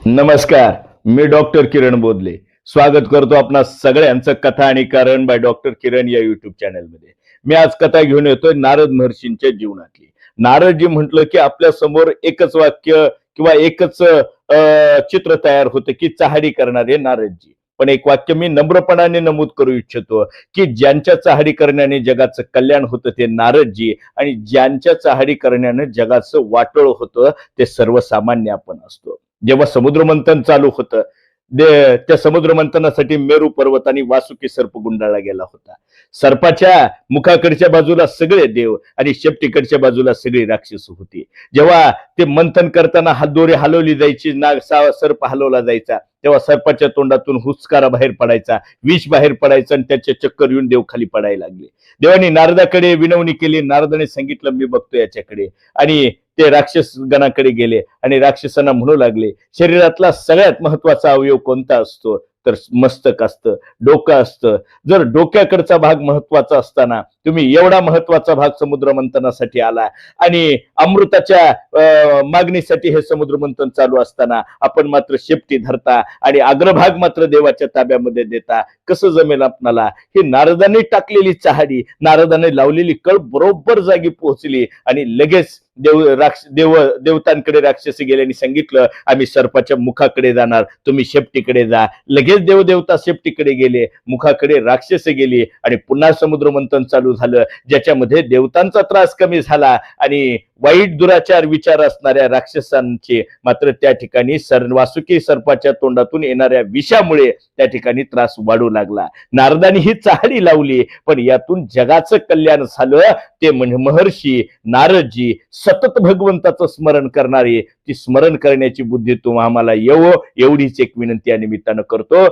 नमस्कार. मी डॉक्टर किरण बोदले. स्वागत करतो आपणा सगळ्यांचं कथा आणि कारण बाय डॉक्टर किरण या युट्यूब चॅनलमध्ये. मी आज कथा घेऊन येतोय नारद महर्षींच्या जीवनातली. नारदजी म्हटलं की आपल्या समोर एकच वाक्य किंवा एकच चित्र तयार होतं की चहाडी करणारे नारदजी. पण एक वाक्य मी नम्रपणाने नमूद करू इच्छितो की ज्यांच्या चहाडी करण्याने जगाचं कल्याण होतं ते नारदजी, आणि ज्यांच्या चहाडी करण्याने जगाचं वाटोळ होतं ते सर्वसामान्य आपण असतो. जेव्हा समुद्रमंथन चालू होतं, त्या समुद्रमंथनासाठी मेरू पर्वत आणि वासुकी सर्प गुंडाळला गेला होता. सर्पाच्या मुखाकडच्या बाजूला सगळे देव आणि शेपटीकडच्या बाजूला सगळी राक्षस होती. जेव्हा ते मंथन करताना दोरी हलवली जायची, सर्प हलवला जायचा, तेव्हा सर्पाच्या तोंडातून हुसकारा बाहेर पडायचा, विष बाहेर पडायचं आणि त्याचे चक्कर येऊन देव खाली पडायला लागले. देवानी नारदाकडे विनवणी केली. नारदाने सांगितलं मी बघतो याच्याकडे, आणि ते राक्षस गणाकडे गेले आणि राक्षसांना म्हणू लागले, शरीरातला सगळ्यात महत्वाचा अवयव कोणता असतो? तर मस्तक असतं, डोकं असतं. जर डोक्याकडचा भाग महत्वाचा असताना तुम्ही एवढा महत्वाचा भाग समुद्र मंथनासाठी आला, आणि अमृताच्या मागणीसाठी हे समुद्र मंथन चालू असताना आपण मात्र शेपटी धरता आणि अग्रभाग मात्र देवाच्या ताब्यामध्ये देता, कसं जमेल आपणाला? ही नारदाने टाकलेली चहाडी, नारदाने लावलेली कळ बरोबर जागी पोहोचली, आणि लगेच देवतांकडे राक्षसी गेले आणि सांगितलं आम्ही सर्पाच्या मुखाकडे जाणार, तुम्ही शेपटीकडे जा. लगेच देवता शेपटीकडे गेले, मुखाकडे राक्षसे गेली, आणि पुन्हा समुद्र मंथन चालू झालं, ज्याच्यामध्ये देवतांचा त्रास कमी झाला आणि वाईट दुराचार विचार असणाऱ्या राक्षसांचे मात्र त्या ठिकाणी वासुकी सर्पाच्या तोंडातून येणाऱ्या विषामुळे त्या ठिकाणी त्रास वाढू लागला. नारदानी ही चहाडी लावली, पण यातून जगाचं कल्याण झालं. ते म्हणजे महर्षी नारदजी सतत भगवंताचं स्मरण करणारे, ती स्मरण करण्याची बुद्धी तुम्हा आम्हाला येवो, एवढीच एक विनंती या निमित्तानं करतो.